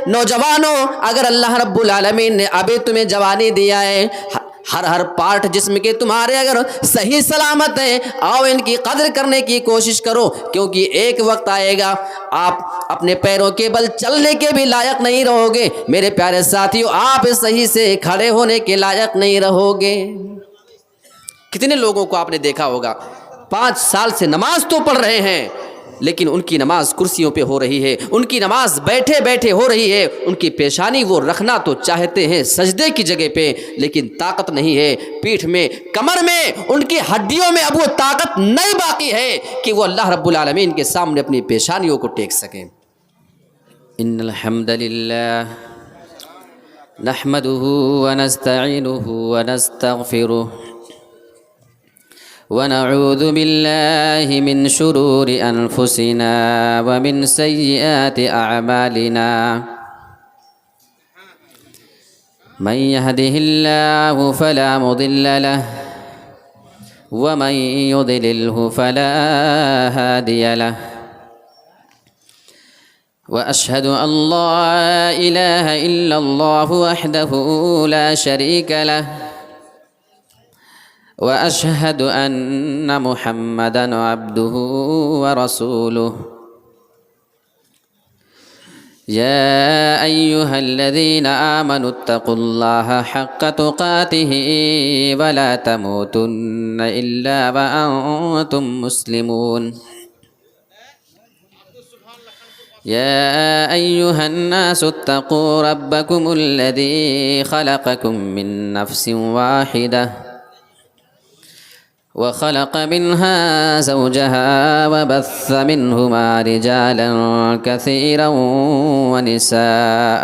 نوجوانوں، اگر اللہ رب العالمین نے ابھی تمہیں جوانی دیا ہے، ہر پارٹ جسم کے تمہارے اگر صحیح سلامت ہیں، آؤ ان کی قدر کرنے کی کوشش کرو، کیونکہ ایک وقت آئے گا آپ اپنے پیروں کے بل چلنے کے بھی لائق نہیں رہو گے۔ میرے پیارے ساتھیوں، آپ صحیح سے کھڑے ہونے کے لائق نہیں رہو گے۔ کتنے لوگوں کو آپ نے دیکھا ہوگا 5 سال سے نماز تو پڑھ رہے ہیں، لیکن ان کی نماز کرسیوں پہ ہو رہی ہے، ان کی نماز بیٹھے بیٹھے ہو رہی ہے، ان کی پیشانی وہ رکھنا تو چاہتے ہیں سجدے کی جگہ پہ، لیکن طاقت نہیں ہے، پیٹھ میں، کمر میں، ان کی ہڈیوں میں اب وہ طاقت نہیں باقی ہے کہ وہ اللہ رب العالمین کے سامنے اپنی پیشانیوں کو ٹیک سکیں۔ ان الحمد للہ نحمده ونستعینه ونستغفره ونعوذ بالله من شرور أنفسنا ومن سيئات أعمالنا من يهده الله فلا مضل له ومن يضلله فلا هادي له وأشهد أن لا إله إلا الله وحده لا شريك له وأشهد أن محمدًا عبده ورسوله يا أيها الذين آمنوا اتقوا الله حق تقاته ولا تموتن إلا وأنتم مسلمون يا أيها الناس اتقوا ربكم الذي خلقكم من نفس واحدة وخلق منها زوجها وبث منهما رجالا كثيرا ونساء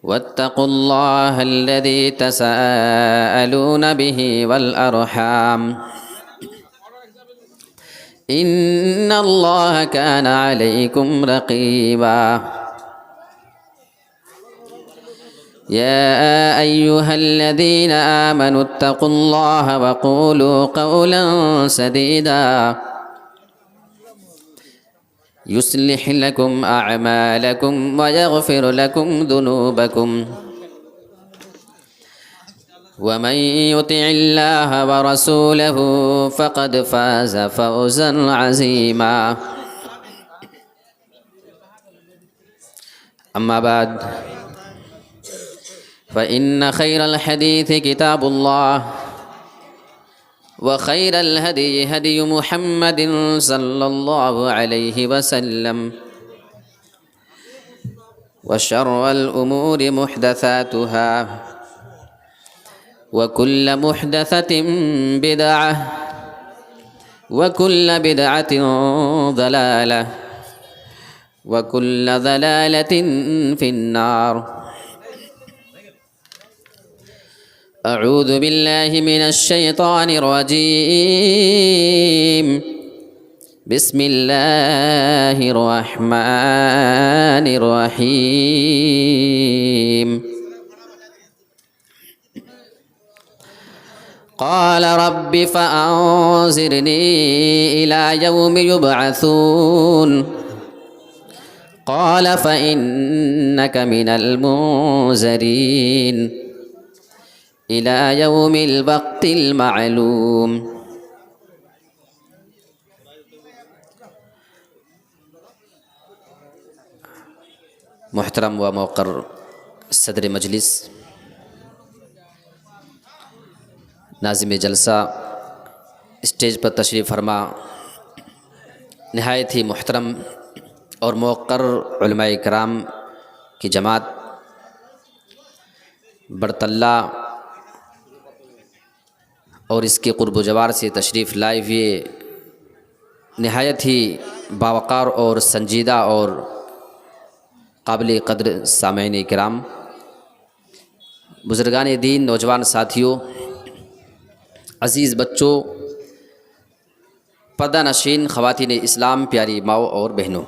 واتقوا الله الذي تساءلون به والأرحام إن الله كان عليكم رقيبا يا أيها الذين آمنوا اتقوا الله وقولوا قولا سديدا يصلح لكم أعمالكم ويغفر لكم ذنوبكم ومن يطع الله ورسوله فقد فاز فوزا عظيما أما بعد فإن خير الحديث كتاب الله وخير الهدي هدي محمد صلى الله عليه وسلم وشر الأمور محدثاتها وكل محدثة بدعة وكل بدعة ضلالة وكل ضلالة في النار أعوذ بالله من الشيطان الرجيم بسم الله الرحمن الرحيم قال رب فأنظرني إلى يوم يبعثون قال فإنك من المنذرين إلى يوم الوقت المعلوم محترم و موقر صدر مجلس، ناظم جلسہ، اسٹیج پر تشریف فرما نہایت ہی محترم اور موقر علماء کرام کی جماعت، برطلہ اور اس کے قرب و جوار سے تشریف لائے ہوئے نہایت ہی باوقار اور سنجیدہ اور قابل قدر سامعین کرام، بزرگان دین، نوجوان ساتھیوں، عزیز بچوں، پردہ نشین خواتین اسلام، پیاری ماؤں اور بہنوں،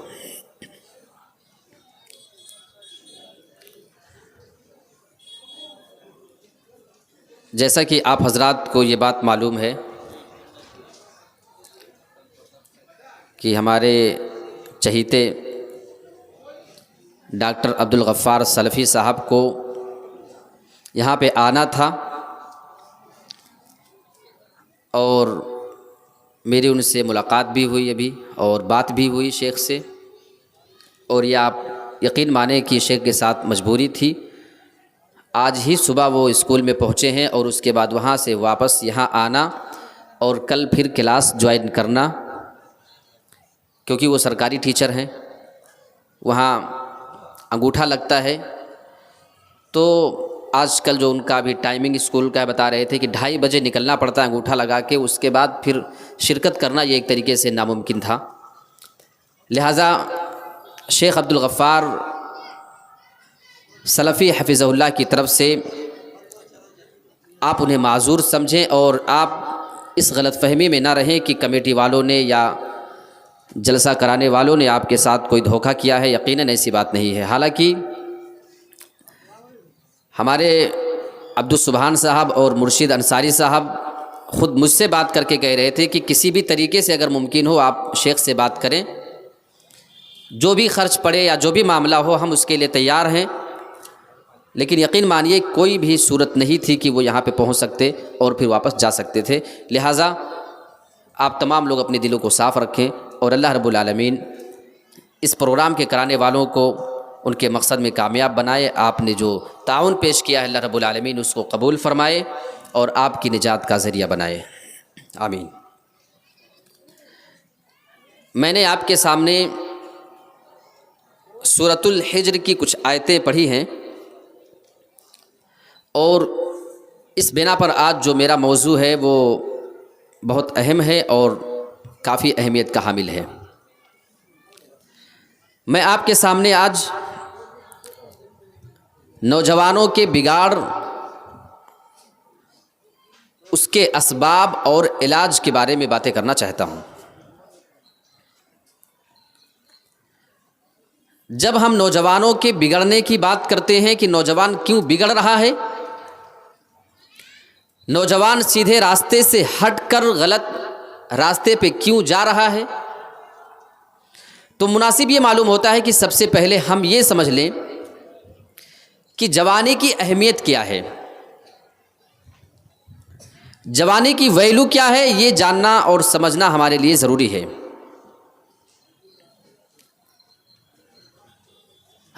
جیسا کہ آپ حضرات کو یہ بات معلوم ہے کہ ہمارے چہیتے ڈاکٹر عبدالغفار سلفی صاحب کو یہاں پہ آنا تھا اور میری ان سے ملاقات بھی ہوئی ابھی اور بات بھی ہوئی شیخ سے، اور یہ آپ یقین مانیں کہ شیخ کے ساتھ مجبوری تھی۔ آج ہی صبح وہ اسکول میں پہنچے ہیں اور اس کے بعد وہاں سے واپس یہاں آنا اور کل پھر کلاس جوائن کرنا، کیونکہ وہ سرکاری ٹیچر ہیں، وہاں انگوٹھا لگتا ہے۔ تو آج کل جو ان کا بھی ٹائمنگ اسکول کا بتا رہے تھے کہ 2:30 بجے نکلنا پڑتا ہے انگوٹھا لگا کے، اس کے بعد پھر شرکت کرنا یہ ایک طریقے سے ناممکن تھا۔ لہٰذا شیخ عبدالغفار سلفی حفظہ اللہ کی طرف سے آپ انہیں معذور سمجھیں اور آپ اس غلط فہمی میں نہ رہیں کہ کمیٹی والوں نے یا جلسہ کرانے والوں نے آپ کے ساتھ کوئی دھوکہ کیا ہے۔ یقیناً ایسی بات نہیں ہے۔ حالانکہ ہمارے عبدالسبحان صاحب اور مرشد انصاری صاحب خود مجھ سے بات کر کے کہہ رہے تھے کہ کسی بھی طریقے سے اگر ممکن ہو آپ شیخ سے بات کریں، جو بھی خرچ پڑے یا جو بھی معاملہ ہو ہم اس کے لیے تیار ہیں، لیکن یقین مانیے کوئی بھی صورت نہیں تھی کہ وہ یہاں پہ پہنچ سکتے اور پھر واپس جا سکتے تھے۔ لہٰذا آپ تمام لوگ اپنے دلوں کو صاف رکھیں اور اللہ رب العالمین اس پروگرام کے کرانے والوں کو ان کے مقصد میں کامیاب بنائے۔ آپ نے جو تعاون پیش کیا ہے اللہ رب العالمین اس کو قبول فرمائے اور آپ کی نجات کا ذریعہ بنائے، آمین۔ میں نے آپ کے سامنے سورۃ الحجر کی کچھ آیتیں پڑھی ہیں، اور اس بنا پر آج جو میرا موضوع ہے وہ بہت اہم ہے اور کافی اہمیت کا حامل ہے۔ میں آپ کے سامنے آج نوجوانوں کے بگاڑ، اس کے اسباب اور علاج کے بارے میں باتیں کرنا چاہتا ہوں۔ جب ہم نوجوانوں کے بگڑنے کی بات کرتے ہیں کہ نوجوان کیوں بگڑ رہا ہے، نوجوان سیدھے راستے سے ہٹ کر غلط راستے پہ کیوں جا رہا ہے، تو مناسب یہ معلوم ہوتا ہے کہ سب سے پہلے ہم یہ سمجھ لیں کہ جوانی کی اہمیت کیا ہے، جوانی کی ویلو کیا ہے، یہ جاننا اور سمجھنا ہمارے لیے ضروری ہے۔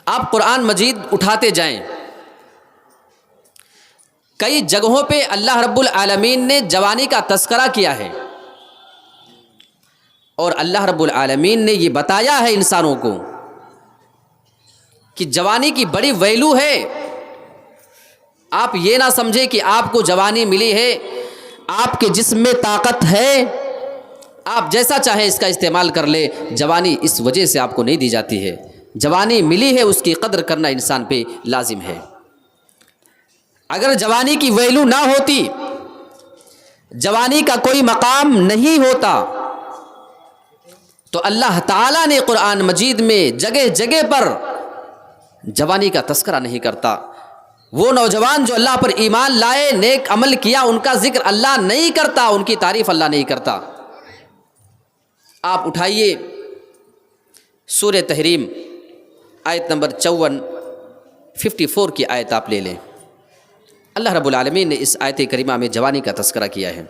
آپ قرآن مجید اٹھاتے جائیں، کئی جگہوں پہ اللہ رب العالمین نے جوانی کا تذکرہ کیا ہے، اور اللہ رب العالمین نے یہ بتایا ہے انسانوں کو کہ جوانی کی بڑی ویلو ہے۔ آپ یہ نہ سمجھیں کہ آپ کو جوانی ملی ہے، آپ کے جسم میں طاقت ہے، آپ جیسا چاہیں اس کا استعمال کر لے، جوانی اس وجہ سے آپ کو نہیں دی جاتی ہے۔ جوانی ملی ہے، اس کی قدر کرنا انسان پہ لازم ہے۔ اگر جوانی کی ویلو نہ ہوتی، جوانی کا کوئی مقام نہیں ہوتا، تو اللہ تعالیٰ نے قرآن مجید میں جگہ جگہ پر جوانی کا تذکرہ نہیں کرتا۔ وہ نوجوان جو اللہ پر ایمان لائے، نیک عمل کیا، ان کا ذکر اللہ نہیں کرتا، ان کی تعریف اللہ نہیں کرتا۔ آپ اٹھائیے سورہ تحریم آیت نمبر 54 کی آیت آپ لے لیں۔ اللہ رب العالمین نے اس آیت کریمہ میں جوانی کا تذکرہ کیا ہے۔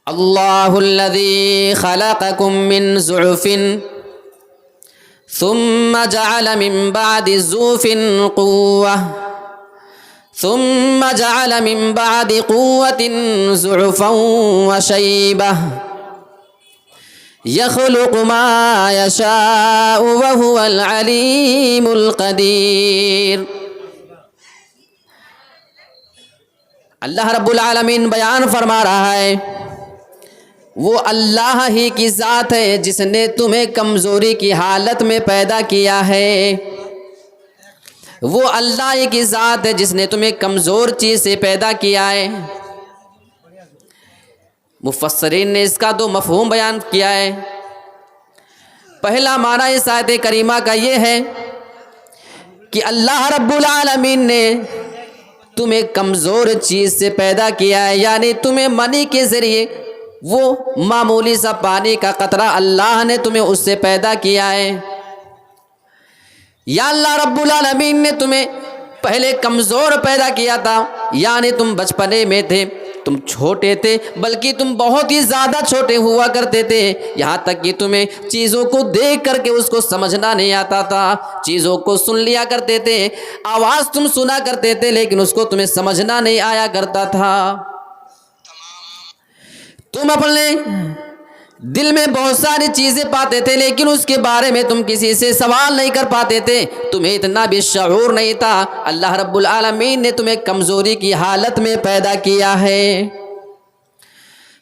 اللہ الذی خلقکم من ضعف ثم جعل من بعد ضعف قوة ثم جعل من بعد قوة ضعفا وشيبة يخلق ما يشاء وهو العليم القدير۔ اللہ رب العالمین بیان فرما رہا ہے، وہ اللہ ہی کی ذات ہے جس نے تمہیں کمزوری کی حالت میں پیدا کیا ہے۔ وہ اللہ ہی کی ذات ہے جس نے تمہیں کمزور چیز سے پیدا کیا ہے۔ مفسرین نے اس کا دو مفہوم بیان کیا ہے۔ پہلا معنی اس آیت کریمہ کا یہ ہے کہ اللہ رب العالمین نے تمہیں کمزور چیز سے پیدا کیا ہے، یعنی تمہیں منی کے ذریعے وہ معمولی سا پانی کا قطرہ اللہ نے تمہیں اس سے پیدا کیا ہے، یا اللہ رب العالمین نے تمہیں پہلے کمزور پیدا کیا تھا، یعنی تم بچپنے میں تھے، تم چھوٹے تھے، بلکہ تم بہت ہی زیادہ چھوٹے ہوا کرتے تھے، یہاں تک کہ تمہیں چیزوں کو دیکھ کر کے اس کو سمجھنا نہیں آتا تھا، چیزوں کو سن لیا کرتے تھے، آواز تم سنا کرتے تھے لیکن اس کو تمہیں سمجھنا نہیں آیا کرتا تھا، تم اپنے دل میں بہت ساری چیزیں پاتے تھے لیکن اس کے بارے میں تم کسی سے سوال نہیں کر پاتے تھے، تمہیں اتنا بھی شعور نہیں تھا، اللہ رب العالمین نے تمہیں کمزوری کی حالت میں پیدا کیا ہے۔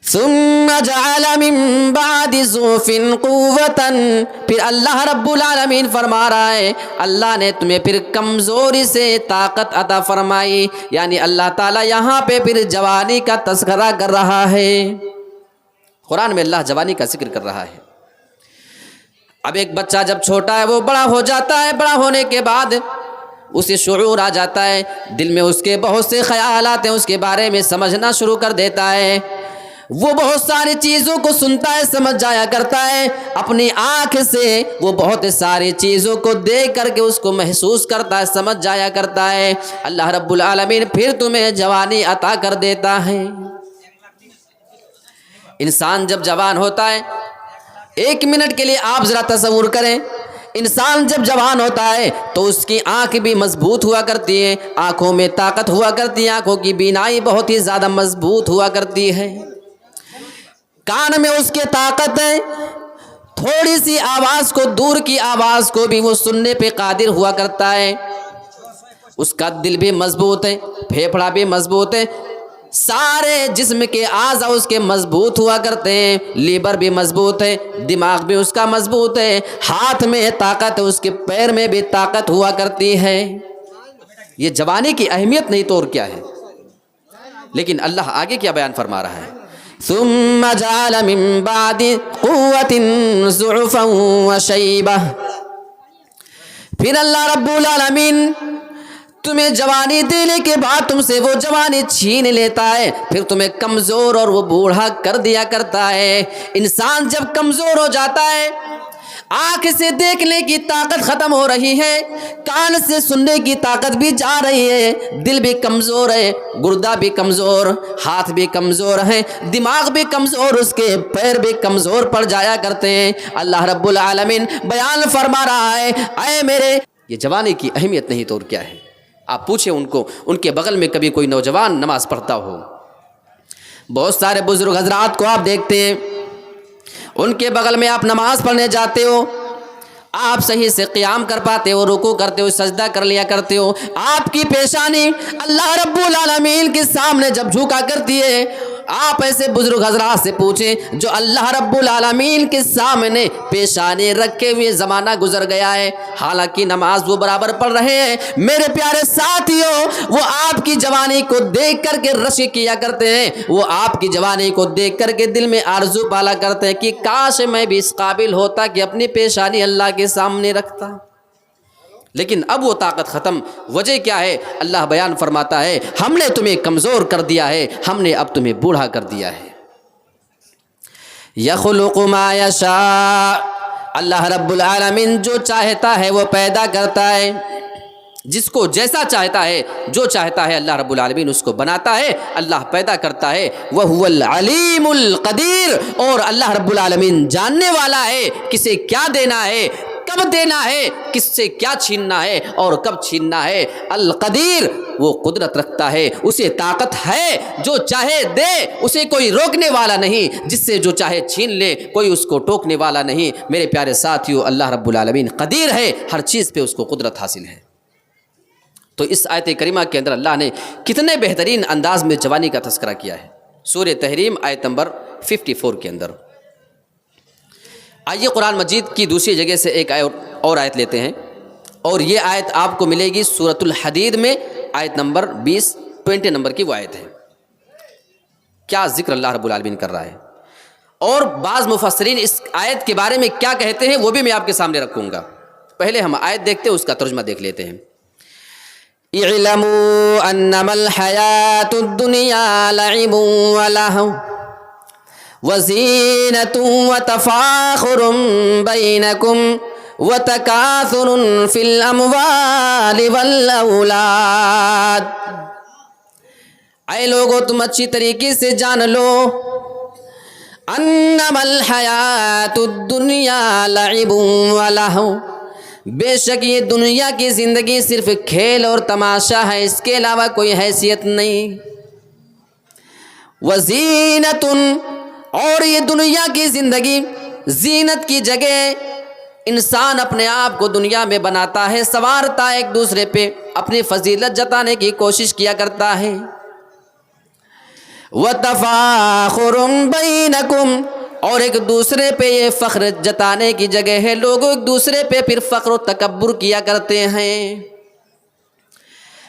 ثم جعل من بعد ضعف قوة، پھر اللہ رب العالمین فرما رہا ہے اللہ نے تمہیں پھر کمزوری سے طاقت عطا فرمائی، یعنی اللہ تعالیٰ یہاں پہ پھر جوانی کا تذکرہ کر رہا ہے، قرآن میں اللہ جوانی کا ذکر کر رہا ہے۔ اب ایک بچہ جب چھوٹا ہے وہ بڑا ہو جاتا ہے، بڑا ہونے کے بعد اسے شعور آ جاتا ہے، دل میں اس کے بہت سے خیالات ہیں، اس کے بارے میں سمجھنا شروع کر دیتا ہے، وہ بہت ساری چیزوں کو سنتا ہے، سمجھ جایا کرتا ہے، اپنی آنکھ سے وہ بہت ساری چیزوں کو دیکھ کر کے اس کو محسوس کرتا ہے، سمجھ جایا کرتا ہے، اللہ رب العالمین پھر تمہیں جوانی عطا کر دیتا ہے۔ انسان جب جوان ہوتا ہے، ایک منٹ کے لیے آپ ذرا تصور کریں، انسان جب جوان ہوتا ہے تو اس کی آنکھ بھی مضبوط ہوا کرتی ہے، آنکھوں میں طاقت ہوا کرتی ہے، آنکھوں کی بینائی بہت ہی زیادہ مضبوط ہوا کرتی ہے، کان میں اس کے طاقت ہے، تھوڑی سی آواز کو، دور کی آواز کو بھی وہ سننے پہ قادر ہوا کرتا ہے، اس کا دل بھی مضبوط ہے، پھیپھڑا بھی مضبوط ہے، سارے جسم کے اعضاء اس کے مضبوط ہوا کرتے ہیں، لیور بھی مضبوط ہے، دماغ بھی اس کا مضبوط ہے، ہاتھ میں طاقت ہے، اس کے پیر میں بھی طاقت ہوا کرتی ہے۔ یہ جوانی کی اہمیت نہیں تو اور کیا ہے، لیکن اللہ آگے کیا بیان فرما رہا ہے، ثم جعل من بعد قوة ضعفا وشیبہ، پھر اللہ رب العالمین تمہیں جوانی دینے کے بعد تم سے وہ جوانی چھین لیتا ہے، پھر تمہیں کمزور اور وہ بوڑھا کر دیا کرتا ہے۔ انسان جب کمزور ہو جاتا ہے، آنکھ سے دیکھنے کی طاقت ختم ہو رہی ہے، کان سے سننے کی طاقت بھی جا رہی ہے، دل بھی کمزور ہے، گردہ بھی کمزور، ہاتھ بھی کمزور ہے، دماغ بھی کمزور، اس کے پیر بھی کمزور پڑ جایا کرتے ہیں۔ اللہ رب العالمین بیان فرما رہا ہے، اے میرے، یہ جوانی کی اہمیت نہیں تو اور کیا ہے۔ آپ پوچھیں ان کو، ان کے بغل میں کبھی کوئی نوجوان نماز پڑھتا ہو، بہت سارے بزرگ حضرات کو آپ دیکھتے ہیں، ان کے بغل میں آپ نماز پڑھنے جاتے ہو، آپ صحیح سے قیام کر پاتے ہو، رکوع کرتے ہو، سجدہ کر لیا کرتے ہو، آپ کی پیشانی اللہ رب العالمین کے سامنے جب جھکا کرتی ہے، آپ ایسے بزرگ حضرات سے پوچھیں جو اللہ رب العالمین کے سامنے پیشانی رکھے ہوئے زمانہ گزر گیا ہے، حالانکہ نماز وہ برابر پڑھ رہے ہیں، میرے پیارے ساتھیوں، وہ آپ کی جوانی کو دیکھ کر کے رشک کیا کرتے ہیں، وہ آپ کی جوانی کو دیکھ کر کے دل میں آرزو پالا کرتے ہیں کہ کاش میں بھی اس قابل ہوتا کہ اپنی پیشانی اللہ کے سامنے رکھتا، لیکن اب وہ طاقت ختم۔ وجہ کیا ہے؟ اللہ بیان فرماتا ہے، ہم نے تمہیں کمزور کر دیا ہے، ہم نے اب تمہیں بوڑھا کر دیا ہے۔ یخلق ما یشاء، اللہ رب العالمین جو چاہتا ہے وہ پیدا کرتا ہے، جس کو جیسا چاہتا ہے، جو چاہتا ہے اللہ رب العالمین اس کو بناتا ہے، اللہ پیدا کرتا ہے۔ وَهُوَ الْعَلِيمُ الْقَدِيرُ، اور اللہ رب العالمین جاننے والا ہے کسے کیا دینا ہے، کب دینا ہے، کس سے کیا چھیننا ہے اور کب چھیننا ہے۔ القدیر، وہ قدرت رکھتا ہے، اسے طاقت ہے، جو چاہے دے، اسے کوئی روکنے والا نہیں، جس سے جو چاہے چھین لے، کوئی اس کو ٹوکنے والا نہیں۔ میرے پیارے ساتھیو، اللہ رب العالمین قدیر ہے، ہر چیز پہ اس کو قدرت حاصل ہے۔ تو اس آیت کریمہ کے اندر اللہ نے کتنے بہترین انداز میں جوانی کا تذکرہ کیا ہے، سورہ تحریم آیت نمبر 54 کے اندر۔ آئیے قرآن مجید کی دوسری جگہ سے ایک اور آیت لیتے ہیں، اور یہ آیت آپ کو ملے گی سورۃ الحدید میں، آیت نمبر 20 نمبر کی وہ آیت ہے۔ کیا ذکر اللہ رب العالمین کر رہا ہے، اور بعض مفسرین اس آیت کے بارے میں کیا کہتے ہیں وہ بھی میں آپ کے سامنے رکھوں گا۔ پہلے ہم آیت دیکھتے ہیں، اس کا ترجمہ دیکھ لیتے ہیں۔ اعلموا انما الحیات الدنیا لعب ولہو وزینۃ وتفاخر بینکم وتکاثر فی الاموال والاولاد۔ اے لوگو تم اچھی طریقے سے جان لو انما الحیات الدنیا لعب ولہو، بے شک یہ دنیا کی زندگی صرف کھیل اور تماشا ہے، اس کے علاوہ کوئی حیثیت نہیں۔ وزینۃ، اور یہ دنیا کی زندگی زینت کی جگہ انسان اپنے آپ کو دنیا میں بناتا ہے، سنوارتا ہے، ایک دوسرے پہ اپنی فضیلت جتانے کی کوشش کیا کرتا ہے۔ وَتَفَاخُرٌ بَيْنَكُمْ، اور ایک دوسرے پہ یہ فخر جتانے کی جگہ ہے، لوگ ایک دوسرے پہ پھر فخر و تکبر کیا کرتے ہیں۔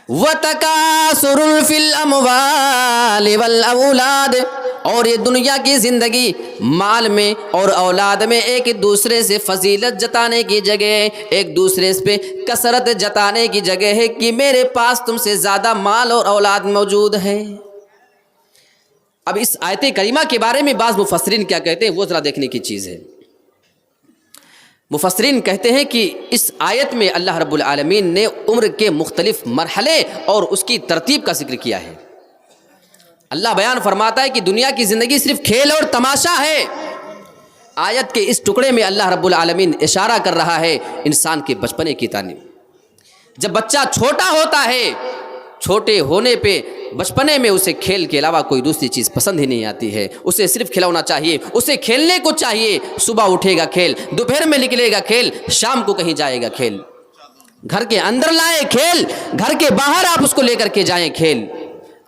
وَتَكَاثُرٌ فِي الْأَمْوَالِ وَالْأَوْلَادِ، اور یہ دنیا کی زندگی مال میں اور اولاد میں ایک دوسرے سے فضیلت جتانے کی جگہ ہے، ایک دوسرے پہ کثرت جتانے کی جگہ ہے کہ میرے پاس تم سے زیادہ مال اور اولاد موجود ہے۔ اب اس آیت کریمہ کے بارے میں بعض مفسرین کیا کہتے ہیں وہ ذرا دیکھنے کی چیز ہے۔ مفسرین کہتے ہیں کہ اس آیت میں اللہ رب العالمین نے عمر کے مختلف مرحلے اور اس کی ترتیب کا ذکر کیا ہے۔ اللہ بیان فرماتا ہے کہ دنیا کی زندگی صرف کھیل اور تماشا ہے۔ آیت کے اس ٹکڑے میں اللہ رب العالمین اشارہ کر رہا ہے انسان کے بچپنے کی تعلیم۔ جب بچہ چھوٹا ہوتا ہے، چھوٹے ہونے پہ بچپنے میں اسے کھیل کے علاوہ کوئی دوسری چیز پسند ہی نہیں آتی ہے، اسے صرف کھلونا چاہیے، اسے کھیلنے کو چاہیے۔ صبح اٹھے گا کھیل، دوپہر میں نکلے گا کھیل، شام کو کہیں جائے گا کھیل۔ گھر کے اندر لائیں کھیل، گھر کے باہر آپ اس کو لے کر کے جائیں کھیل۔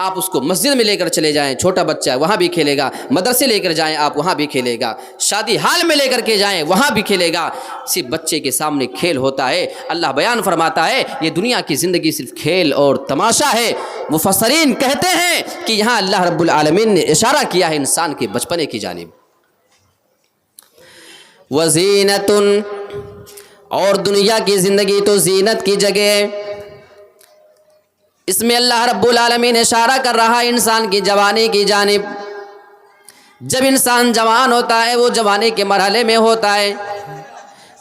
آپ اس کو مسجد میں لے کر چلے جائیں، چھوٹا بچہ ہے وہاں بھی کھیلے گا، مدرسے لے کر جائیں آپ وہاں بھی کھیلے گا، شادی حال میں لے کر کے جائیں وہاں بھی کھیلے گا۔ صرف بچے کے سامنے کھیل ہوتا ہے۔ اللہ بیان فرماتا ہے یہ دنیا کی زندگی صرف کھیل اور تماشا ہے۔ مفسرین کہتے ہیں کہ یہاں اللہ رب العالمین نے اشارہ کیا ہے انسان کے بچپنے کی جانب۔ وزینۃ، اور دنیا کی زندگی تو زینت کی جگہ ہے، اس میں اللہ رب العالمین اشارہ کر رہا ہے انسان کی جوانی کی جانب۔ جب انسان جوان ہوتا ہے، وہ جوانی کے مرحلے میں ہوتا ہے،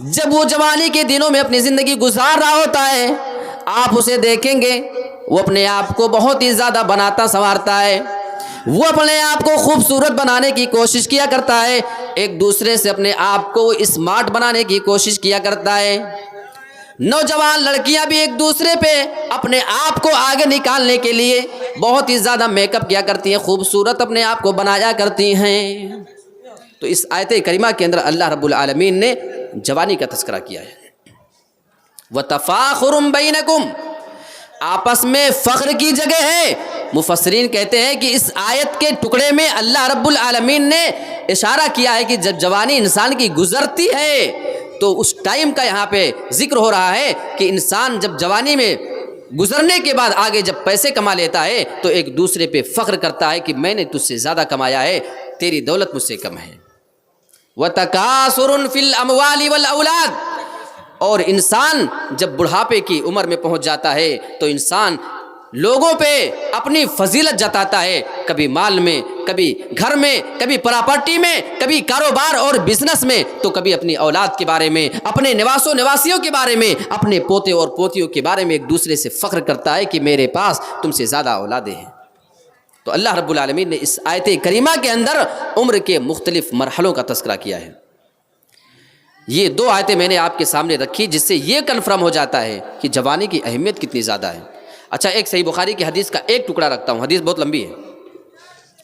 جب وہ جوانی کے دنوں میں اپنی زندگی گزار رہا ہوتا ہے، آپ اسے دیکھیں گے وہ اپنے آپ کو بہت ہی زیادہ بناتا سنوارتا ہے، وہ اپنے آپ کو خوبصورت بنانے کی کوشش کیا کرتا ہے، ایک دوسرے سے اپنے آپ کو اسمارٹ بنانے کی کوشش کیا کرتا ہے۔ نوجوان لڑکیاں بھی ایک دوسرے پہ اپنے آپ کو آگے نکالنے کے لیے بہت ہی زیادہ میک اپ کیا کرتی ہیں، خوبصورت اپنے آپ کو بنایا کرتی ہیں۔ تو اس آیت کریمہ کے اندر اللہ رب العالمین نے جوانی کا تذکرہ کیا ہے۔ وَتَفَاخُرٌ بَيْنَكُمْ، آپس میں فخر کی جگہ ہے۔ مفسرین کہتے ہیں کہ اس آیت کے ٹکڑے میں اللہ رب العالمین نے اشارہ کیا ہے کہ جب جوانی انسان کی گزرتی ہے تو اس ٹائم کا یہاں پہ ذکر ہو رہا ہے کہ انسان جب جوانی میں گزرنے کے بعد آگے جب پیسے کما لیتا ہے تو ایک دوسرے پہ فخر کرتا ہے کہ میں نے تجھ سے زیادہ کمایا ہے، تیری دولت مجھ سے کم ہے۔ وَتَكَاثُرٌ فِي الْأَمْوَالِ وَالْأَوْلَادِ، اور انسان جب بڑھاپے کی عمر میں پہنچ جاتا ہے تو انسان لوگوں پہ اپنی فضیلت جتاتا ہے، کبھی مال میں، کبھی گھر میں، کبھی پراپرٹی میں، کبھی کاروبار اور بزنس میں، تو کبھی اپنی اولاد کے بارے میں، اپنے نواس و نواسیوں کے بارے میں، اپنے پوتے اور پوتیوں کے بارے میں ایک دوسرے سے فخر کرتا ہے کہ میرے پاس تم سے زیادہ اولادیں ہیں۔ تو اللہ رب العالمین نے اس آیت کریمہ کے اندر عمر کے مختلف مرحلوں کا تذکرہ کیا ہے۔ یہ دو آیتیں میں نے آپ کے سامنے رکھی جس سے یہ کنفرم ہو جاتا ہے کہ جوانی کی اہمیت کتنی زیادہ ہے۔ اچھا، ایک صحیح بخاری کی حدیث کا ایک ٹکڑا رکھتا ہوں، حدیث بہت لمبی ہے،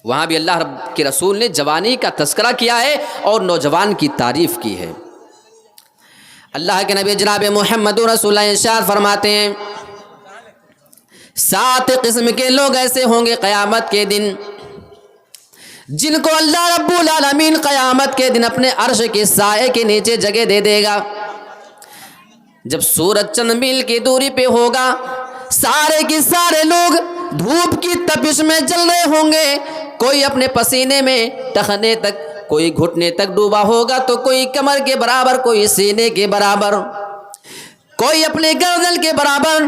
وہاں بھی اللہ رب کے رسول نے جوانی کا تذکرہ کیا ہے اور نوجوان کی تعریف کی ہے۔ اللہ کے نبی جناب محمد رسول اللہ ارشاد فرماتے ہیں 7 قسم کے لوگ ایسے ہوں گے قیامت کے دن جن کو اللہ رب العالمین قیامت کے دن اپنے عرش کے سائے کے نیچے جگہ دے دے گا۔ جب سورج چند میل کی دوری پہ ہوگا، سارے کے سارے لوگ دھوپ کی تپش میں جل رہے ہوں گے، کوئی اپنے پسینے میں ٹخنے تک، کوئی گھٹنے تک ڈوبا ہوگا تو کوئی کمر کے برابر، کوئی سینے کے برابر، کوئی اپنے گردن کے برابر،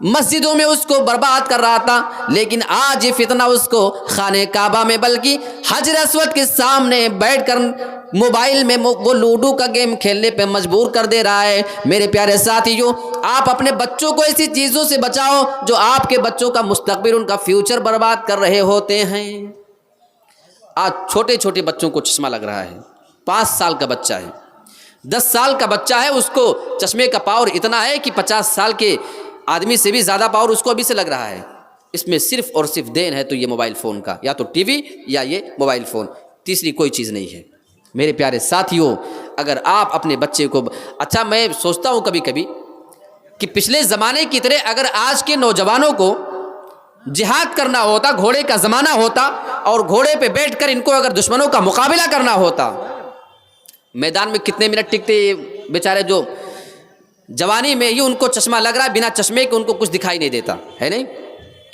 مسجدوں میں اس کو برباد کر رہا تھا، لیکن آج یہ فتنہ اس کو خانہ کعبہ میں بلکہ حجر اسود کے سامنے بیٹھ کر موبائل میں وہ لوڈو کا گیم کھیلنے پہ مجبور کر دے رہا ہے۔ میرے پیارے ساتھیو، آپ اپنے بچوں کو ایسی چیزوں سے بچاؤ جو آپ کے بچوں کا مستقبل، ان کا فیوچر برباد کر رہے ہوتے ہیں۔ آج چھوٹے چھوٹے بچوں کو چشمہ لگ رہا ہے، 5 سال کا بچہ ہے، 10 سال کا بچہ ہے، اس کو چشمے کا پاور اتنا ہے کہ 50 سال کے آدمی سے بھی زیادہ پاور اس کو ابھی سے لگ رہا ہے۔ اس میں صرف اور صرف دین ہے تو یہ موبائل فون کا، یا تو ٹی وی یا یہ موبائل فون، تیسری کوئی چیز نہیں ہے۔ میرے پیارے ساتھیوں، اگر آپ اپنے بچے کو، اچھا میں سوچتا ہوں کبھی کبھی کہ پچھلے زمانے کی طرح اگر آج کے نوجوانوں کو جہاد کرنا ہوتا، گھوڑے کا زمانہ ہوتا اور گھوڑے پہ بیٹھ کر ان کو اگر دشمنوں کا مقابلہ کرنا ہوتا، میدان میں کتنے منٹ ٹکتے؟ بیچارے جو جوانی میں ہی ان کو چشمہ لگ رہا ہے، بنا چشمے کے ان کو کچھ دکھائی نہیں دیتا ہے، نہیں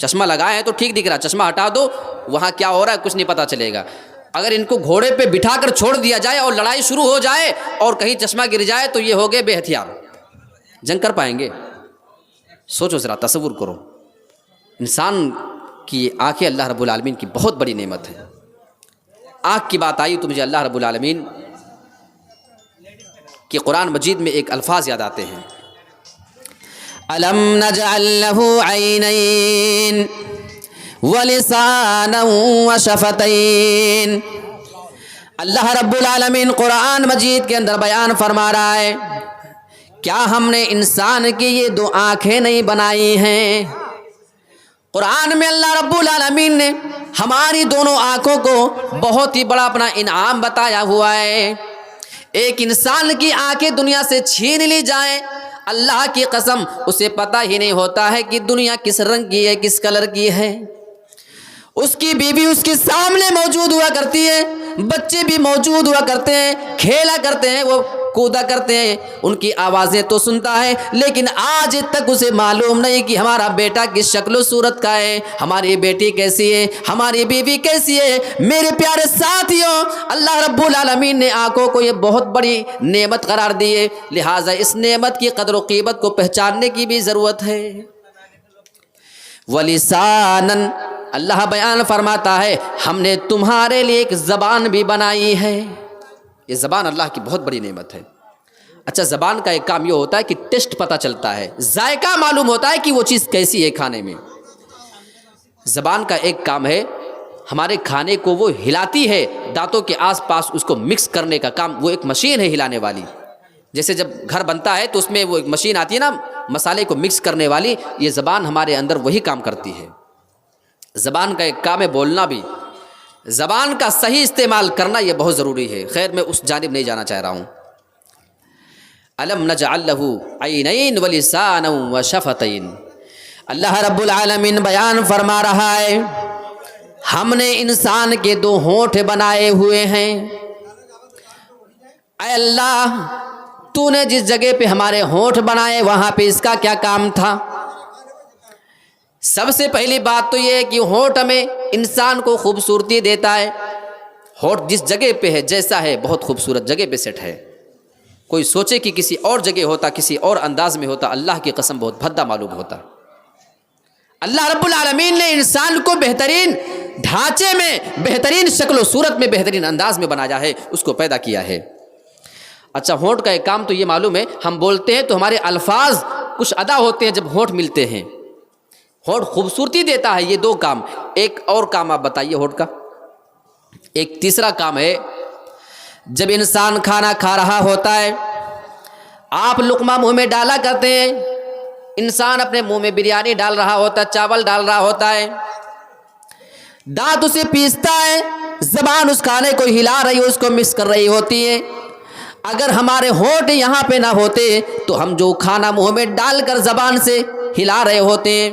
چشمہ لگائے ہیں تو ٹھیک دکھ رہا، چشمہ ہٹا دو وہاں کیا ہو رہا ہے کچھ نہیں پتہ چلے گا۔ اگر ان کو گھوڑے پہ بٹھا کر چھوڑ دیا جائے اور لڑائی شروع ہو جائے اور کہیں چشمہ گر جائے تو یہ ہو گئے بے ہتھیار، جنگ کر پائیں گے؟ سوچو ذرا، تصور کرو۔ انسان کی آنکھیں اللہ رب العالمین کی بہت بڑی نعمت ہے۔ آنکھ کی بات آئی تو مجھے اللہ رب العالمین کہ قرآن مجید میں ایک الفاظ یاد آتے ہیں، أَلَمْ نَجْعَلْ لَهُ عَيْنَيْنِ وَلِسَانًا وَشَفَتَيْنِ۔ اللہ رب العالمین قرآن مجید کے اندر بیان فرما رہا ہے، کیا ہم نے انسان کی یہ 2 آنکھیں نہیں بنائی ہیں؟ قرآن میں اللہ رب العالمین نے ہماری دونوں آنکھوں کو بہت ہی بڑا اپنا انعام بتایا ہوا ہے۔ ایک انسان کی آنکھیں دنیا سے چھین لی جائیں، اللہ کی قسم اسے پتہ ہی نہیں ہوتا ہے کہ دنیا کس رنگ کی ہے، کس کلر کی ہے۔ اس کی بیوی اس کے سامنے موجود ہوا کرتی ہے، بچے بھی موجود ہوا کرتے ہیں، کھیلا کرتے ہیں، وہ کودا کرتے ہیں، ان کی آوازیں تو سنتا ہے، لیکن آج تک اسے معلوم نہیں کہ ہمارا بیٹا کس شکل و صورت کا ہے، ہماری بیٹی کیسی ہے، ہماری بیوی کیسی ہے۔ میرے پیارے ساتھیوں، اللہ رب العالمین نے آنکھوں کو یہ بہت بڑی نعمت قرار دی ہے، لہٰذا اس نعمت کی قدر و قیمت کو پہچاننے کی بھی ضرورت ہے۔ وَلِسَانًا، اللہ بیان فرماتا ہے ہم نے تمہارے لیے ایک زبان بھی بنائی ہے۔ یہ زبان اللہ کی بہت بڑی نعمت ہے۔ اچھا، زبان کا ایک کام یہ ہوتا ہے کہ ٹیسٹ پتہ چلتا ہے، ذائقہ معلوم ہوتا ہے کہ وہ چیز کیسی ہے کھانے میں۔ زبان کا ایک کام ہے ہمارے کھانے کو وہ ہلاتی ہے، دانتوں کے آس پاس اس کو مکس کرنے کا کام، وہ ایک مشین ہے ہلانے والی۔ جیسے جب گھر بنتا ہے تو اس میں وہ ایک مشین آتی ہے نا مسالے کو مکس کرنے والی، یہ زبان ہمارے اندر وہی کام کرتی ہے۔ زبان کا ایک کام ہے بولنا بھی، زبان کا صحیح استعمال کرنا یہ بہت ضروری ہے۔ خیر میں اس جانب نہیں جانا چاہ رہا ہوں۔ أَلَمْ نَجْعَلْ لَهُ عَيْنَيْنِ وَلِسَانًا وَشَفَتَيْنِ، اللہ رب العالمین بیان فرما رہا ہے ہم نے انسان کے 2 ہونٹ بنائے ہوئے ہیں۔ اے اللہ، تو نے جس جگہ پہ ہمارے ہونٹ بنائے وہاں پہ اس کا کیا کام تھا؟ سب سے پہلی بات تو یہ ہے کہ ہونٹ ہمیں انسان کو خوبصورتی دیتا ہے۔ ہونٹ جس جگہ پہ ہے جیسا ہے بہت خوبصورت جگہ پہ سیٹ ہے، کوئی سوچے کہ کسی اور جگہ ہوتا، کسی اور انداز میں ہوتا، اللہ کی قسم بہت بھدا معلوم ہوتا۔ اللہ رب العالمین نے انسان کو بہترین ڈھانچے میں، بہترین شکل و صورت میں، بہترین انداز میں بنایا ہے، اس کو پیدا کیا ہے۔ اچھا، ہونٹ کا ایک کام تو یہ معلوم ہے، ہم بولتے ہیں تو ہمارے الفاظ کچھ ادا ہوتے ہیں جب ہونٹ ملتے ہیں۔ ہونٹ خوبصورتی دیتا ہے، یہ 2 کام۔ ایک اور کام آپ بتائیے ہونٹ کا۔ ایک تیسرا کام ہے، جب انسان کھانا کھا رہا ہوتا ہے، آپ لقمہ منہ میں ڈالا کرتے ہیں، انسان اپنے منہ میں بریانی ڈال رہا ہوتا ہے، چاول ڈال رہا ہوتا ہے، دانت اسے پیستا ہے، زبان اس کھانے کو ہلا رہی ہو، اس کو مکس کر رہی ہوتی ہے۔ اگر ہمارے ہونٹ یہاں پہ نہ ہوتے تو ہم جو کھانا منہ میں ڈال کر زبان سے ہلا رہے ہوتے ہیں،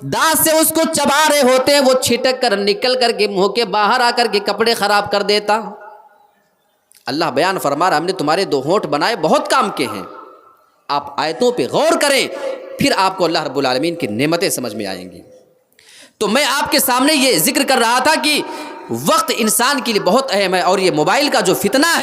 دانت سے اس کو چبا رہے ہوتے ہیں، وہ چھٹک کر نکل کر کے منہ کے باہر آ کر کے کپڑے خراب کر دیتا۔ اللہ بیان فرما رہا ہم نے تمہارے 2 ہونٹ بنائے، بہت کام کے ہیں۔ آپ آیتوں پہ غور کریں، پھر آپ کو اللہ رب العالمین کی نعمتیں سمجھ میں آئیں گی۔ تو میں آپ کے سامنے یہ ذکر کر رہا تھا کہ وقت انسان کے لیے بہت اہم ہے، اور یہ موبائل کا جو فتنہ ہے